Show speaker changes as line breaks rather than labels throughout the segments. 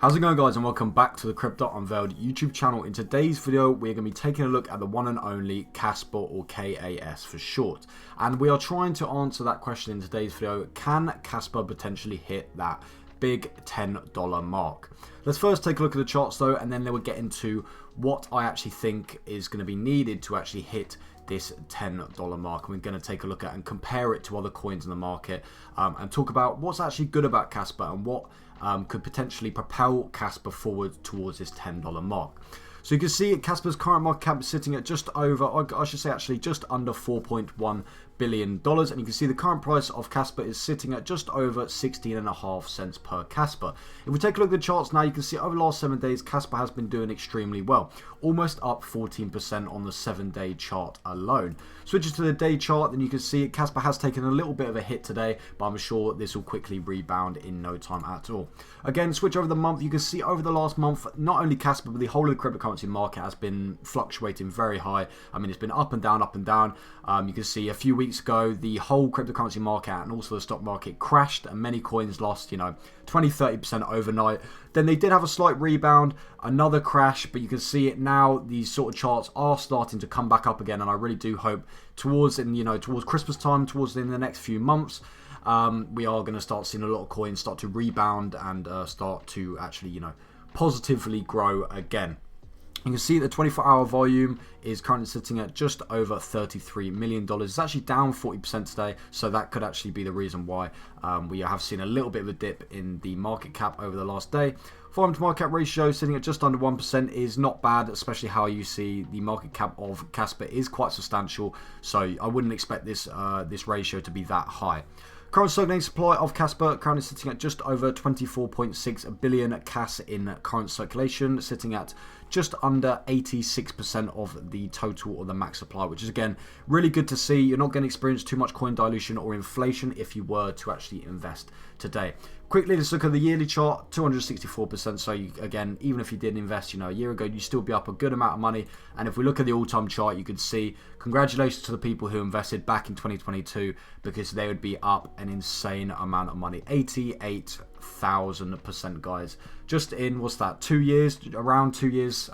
How's it going, guys, and welcome back to the Crypto Unveiled YouTube channel. In today's video, we're going to be taking a look at the one and only Casper, or KAS for short. And we are trying to answer that question in today's video. Can Casper potentially hit that big $10 mark? Let's first take a look at the charts though, and then we'll get into what I actually think is going to be needed to actually hit this $10 mark. And we're going to take a look at and compare it to other coins in the market, and talk about what's actually good about Casper and what could potentially propel Casper forward towards this $10 mark. So you can see Casper's current market cap is sitting at just over, I should say actually just under $4.1 billion, and you can see the current price of Casper is sitting at just over 16.5 cents per Casper. If we take a look at the charts now, you can see over the last 7 days Casper has been doing extremely well, almost up 14% on the 7-day chart alone. Switches to the day chart, then you can see Casper has taken a little bit of a hit today, but I'm sure this will quickly rebound in no time at all. Again, switch over the month, you can see over the last month not only Casper but the whole of the cryptocurrency market has been fluctuating very high. I mean, it's been up and down, up and down. You can see a few weeks ago the whole cryptocurrency market and also the stock market crashed, and many coins lost, 20-30% overnight. Then they did have a slight rebound, another crash, but you can see it now. These sort of charts are starting to come back up again, and I really do hope towards Christmas time, in the next few months, we are going to start seeing a lot of coins start to rebound and start to actually positively grow again. You can see the 24-hour volume is currently sitting at just over $33 million. It's actually down 40% today, so that could actually be the reason why we have seen a little bit of a dip in the market cap over the last day. Volume to market cap ratio sitting at just under 1% is not bad, especially how you see the market cap of Casper is quite substantial, so I wouldn't expect this ratio to be that high. Current circulating supply of Casper currently sitting at just over 24.6 billion CAS in current circulation, sitting at just under 86% of the total or the max supply, which is again really good to see. You're not going to experience too much coin dilution or inflation if you were to actually invest today. Quickly, let's look at the yearly chart, 264%. So again, even if you did invest, a year ago, you'd still be up a good amount of money. And if we look at the all-time chart, you can see congratulations to the people who invested back in 2022, because they would be up an insane amount of money, 88,000%, guys. Just in, what's that, 2 years, around 2 years,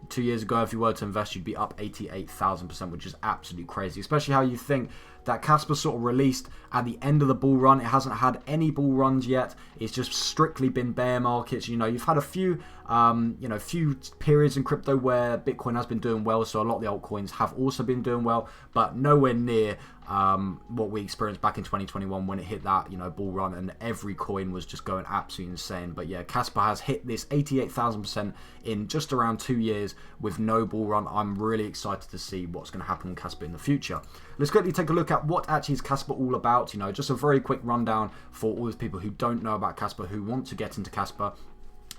2 years ago, if you were to invest, you'd be up 88,000%, which is absolutely crazy, especially how you think that Casper sort of released at the end of the bull run. It hasn't had any bull runs yet. It's just strictly been bear markets. You've had a few, few periods in crypto where Bitcoin has been doing well, so a lot of the altcoins have also been doing well, but nowhere near what we experienced back in 2021 when it hit that bull run and every coin was just going absolutely insane. But yeah, Casper has hit this 88,000% in just around 2 years with no bull run. I'm really excited to see what's going to happen with Casper in the future. Let's quickly take a look at what actually is Casper all about. Just a very quick rundown for all those people who don't know about Casper, who want to get into Casper.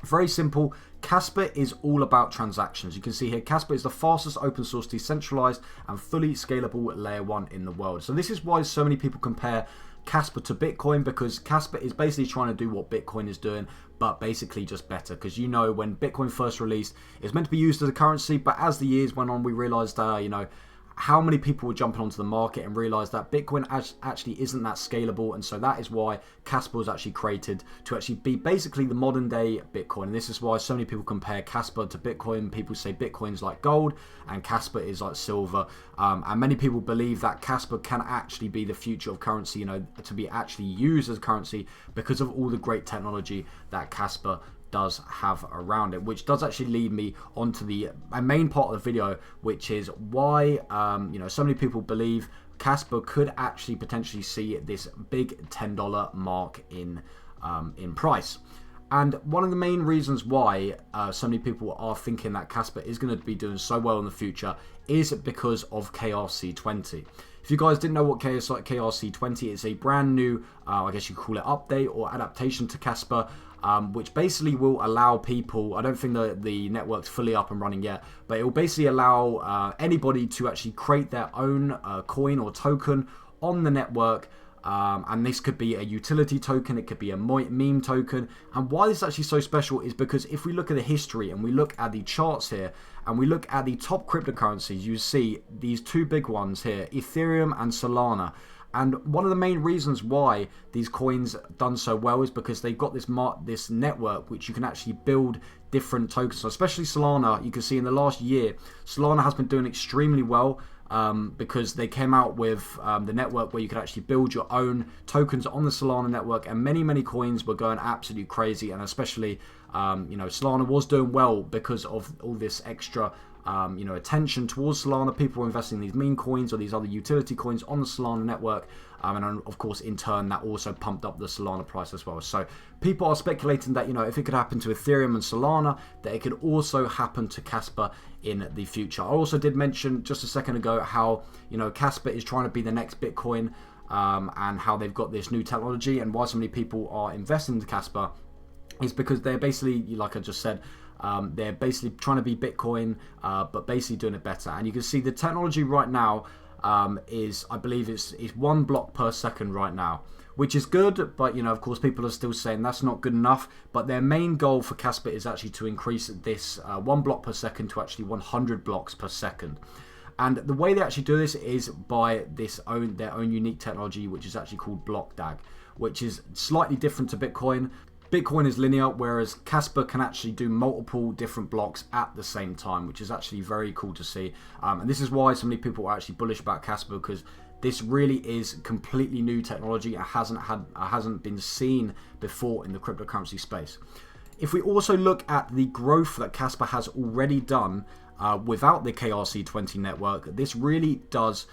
Very simple. Casper is all about transactions. You can see here Casper is the fastest open source, decentralized and fully scalable layer 1 in the world. So this is why so many people compare Casper to Bitcoin, because Casper is basically trying to do what Bitcoin is doing, but basically just better. Because when Bitcoin first released, it was meant to be used as a currency, but as the years went on, we realized how many people were jumping onto the market and realized that Bitcoin actually isn't that scalable, and so that is why Casper was actually created to actually be basically the modern day Bitcoin. And this is why so many people compare Casper to Bitcoin. People say Bitcoin's like gold and Casper is like silver, and many people believe that Casper can actually be the future of currency, to be actually used as currency because of all the great technology that Casper does have around it, which does actually lead me onto the main part of the video, which is why so many people believe Casper could actually potentially see this big $10 mark in price. And one of the main reasons why so many people are thinking that Casper is going to be doing so well in the future is because of KRC20. If you guys didn't know what KRC20 is, a brand new, I guess you could call it update or adaptation to Casper, which basically will allow people, I don't think the network's fully up and running yet, but it will basically allow anybody to actually create their own coin or token on the network. And this could be a utility token, it could be a meme token. And why this is actually so special is because if we look at the history and we look at the charts here and we look at the top cryptocurrencies, you see these two big ones here, Ethereum and Solana. And one of the main reasons why these coins done so well is because they've got this network which you can actually build different tokens. So especially Solana, you can see in the last year, Solana has been doing extremely well because they came out with the network where you could actually build your own tokens on the Solana network, and many coins were going absolutely crazy. And especially, Solana was doing well because of all this extra attention towards Solana. People were investing in these meme coins or these other utility coins on the Solana network, and of course in turn that also pumped up the Solana price as well. So people are speculating that if it could happen to Ethereum and Solana, that it could also happen to Casper in the future. I also did mention just a second ago how Casper is trying to be the next Bitcoin, and how they've got this new technology, and why so many people are investing into Casper is because they're basically, like I just said, they're basically trying to be Bitcoin, but basically doing it better. And you can see the technology right now is, I believe it's 1 block per second right now, which is good, but of course people are still saying that's not good enough. But their main goal for Casper is actually to increase this 1 block per second to actually 100 blocks per second. And the way they actually do this is by their own unique technology, which is actually called block DAG, which is slightly different to Bitcoin. Bitcoin is linear, whereas Casper can actually do multiple different blocks at the same time, which is actually very cool to see. And this is why so many people are actually bullish about Casper, because this really is completely new technology. It hasn't been seen before in the cryptocurrency space. If we also look at the growth that Casper has already done without the KRC20 network, this really does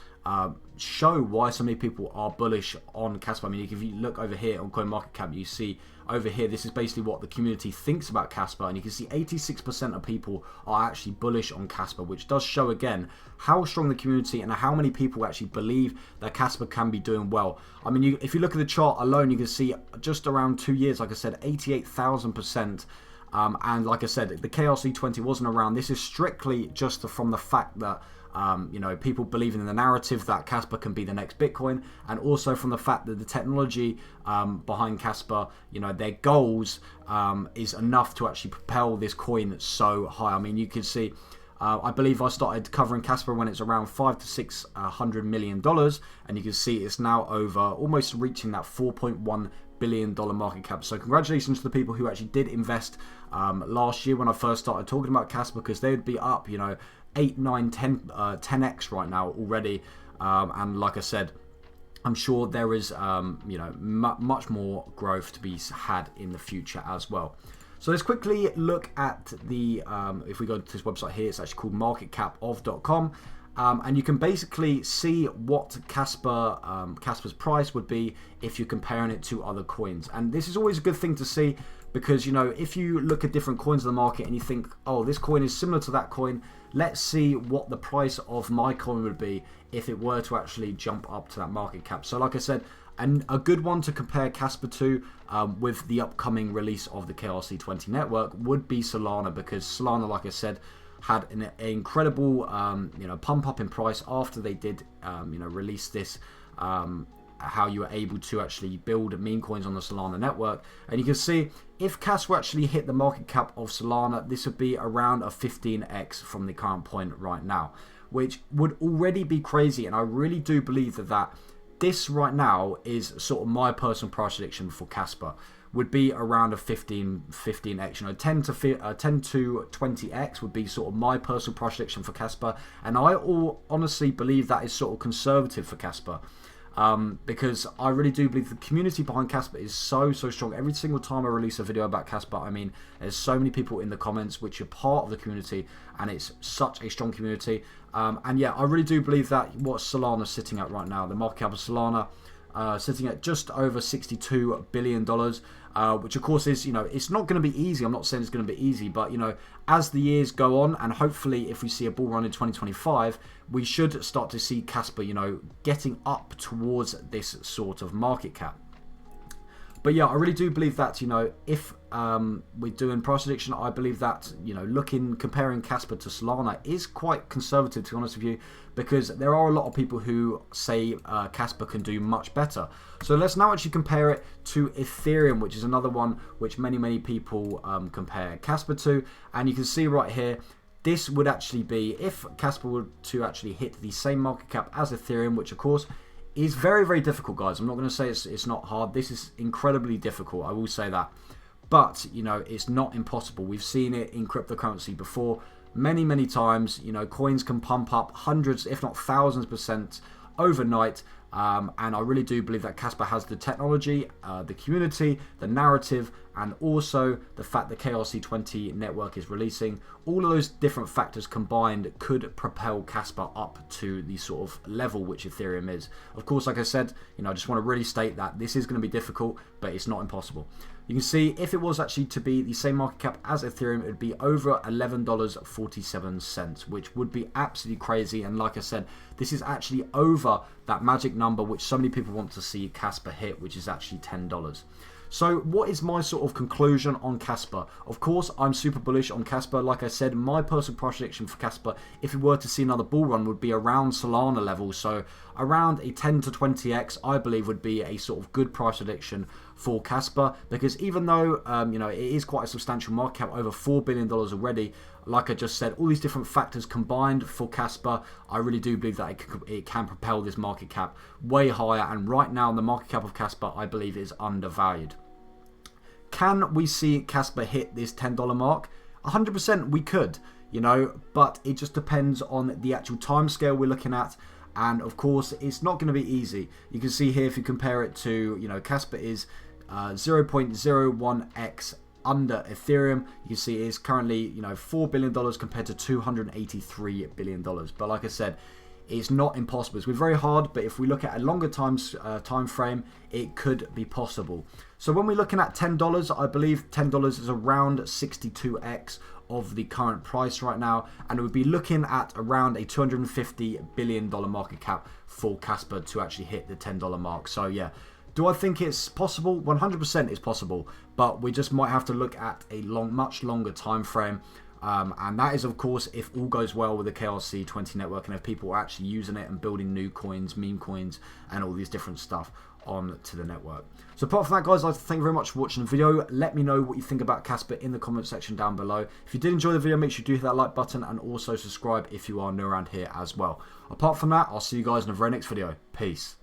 show why so many people are bullish on Casper. I mean, if you look over here on CoinMarketCap, you see over here, this is basically what the community thinks about Casper, and you can see 86% of people are actually bullish on Casper, which does show again how strong the community and how many people actually believe that Casper can be doing well. I mean, if you look at the chart alone, you can see just around 2 years, like I said, 88,000%. And like I said, the KRC20 wasn't around. This is strictly just from the fact that people believe in the narrative that Casper can be the next Bitcoin, and also from the fact that the technology behind Casper, their goals is enough to actually propel this coin so high. I mean, you can see, I believe I started covering Casper when it's around $500 to $600 million, and you can see it's now over, almost reaching that $4.1 billion market cap. So congratulations to the people who actually did invest last year when I first started talking about Casper, because they would be up, 8, 9, 10x right now already. And like I said, I'm sure there is much more growth to be had in the future as well. So let's quickly look at the if we go to this website here, it's actually called marketcapof.com. And you can basically see what Casper's price would be if you're comparing it to other coins. And this is always a good thing to see, because if you look at different coins in the market and you think, oh, this coin is similar to that coin, let's see what the price of my coin would be if it were to actually jump up to that market cap. So like I said, and a good one to compare Casper to with the upcoming release of the KRC20 network would be Solana, because Solana, like I said, had an incredible pump up in price after they did release this, how you were able to actually build meme coins on the Solana network. And you can see if Casper actually hit the market cap of Solana, this would be around a 15x from the current point right now, which would already be crazy. And I really do believe that this right now is sort of my personal price prediction for Casper, would be around a 15x, 10 to 20x would be sort of my personal price prediction for Casper. And I honestly believe that is sort of conservative for Casper, because I really do believe the community behind Casper is so strong. Every single time I release a video about Casper, I mean, there's so many people in the comments which are part of the community, and it's such a strong community. And yeah, I really do believe that what Solana's sitting at right now, the market cap of Solana, sitting at just over $62 billion, which of course is, it's not going to be easy. I'm not saying it's going to be easy, but as the years go on, and hopefully if we see a bull run in 2025, we should start to see Casper, getting up towards this sort of market cap. But yeah, I really do believe that, if we're doing price prediction, I believe that, comparing Casper to Solana is quite conservative, to be honest with you, because there are a lot of people who say Casper can do much better. So let's now actually compare it to Ethereum, which is another one which many people compare Casper to. And you can see right here, this would actually be, if Casper were to actually hit the same market cap as Ethereum, which of course is very, very difficult, guys. I'm not going to say it's not hard. This is incredibly difficult. I will say that. But, you know, it's not impossible. We've seen it in cryptocurrency before many, many times. You know, coins can pump up hundreds, if not thousands % overnight. And I really do believe that Casper has the technology, the community, the narrative, and also the fact the KRC20 network is releasing. All of those different factors combined could propel Casper up to the sort of level which Ethereum is. Of course, like I said, you know, I just want to really state that this is going to be difficult, but it's not impossible. You can see if it was actually to be the same market cap as Ethereum, it would be over $11.47, which would be absolutely crazy. And like I said, this is actually over that magic number which so many people want to see Casper hit, which is actually $10. So what is my sort of conclusion on Casper? Of course, I'm super bullish on Casper. Like I said, my personal prediction for Casper, if we were to see another bull run, would be around Solana level. So around a 10 to 20x, I believe, would be a sort of good price prediction for Casper. Because even though, you know, it is quite a substantial market cap, over $4 billion already, like I just said, all these different factors combined for Casper, I really do believe that it can propel this market cap way higher. And right now, the market cap of Casper, I believe, is undervalued. Can we see Casper hit this $10 mark? 100% we could, you know, but it just depends on the actual time scale we're looking at. And of course, it's not going to be easy. You can see here, if you compare it to, you know, Casper is 0.01x under Ethereum. You can see it is currently, you know, $4 billion compared to $283 billion. But like I said, it's not impossible. It's very hard, but if we look at a longer time frame, it could be possible. So when we're looking at $10, I believe $10 is around 62x of the current price right now, and it would be looking at around a $250 billion market cap for Casper to actually hit the $10 mark. So yeah, do I think it's possible? 100% it's possible, but we just might have to look at a much longer time frame. And that is, of course, if all goes well with the KRC20 network and if people are actually using it and building new coins, meme coins, and all these different stuff onto the network. So apart from that, guys, I'd like to thank you very much for watching the video. Let me know what you think about Casper in the comment section down below. If you did enjoy the video, make sure you do hit that like button and also subscribe if you are new around here as well. Apart from that, I'll see you guys in the very next video. Peace.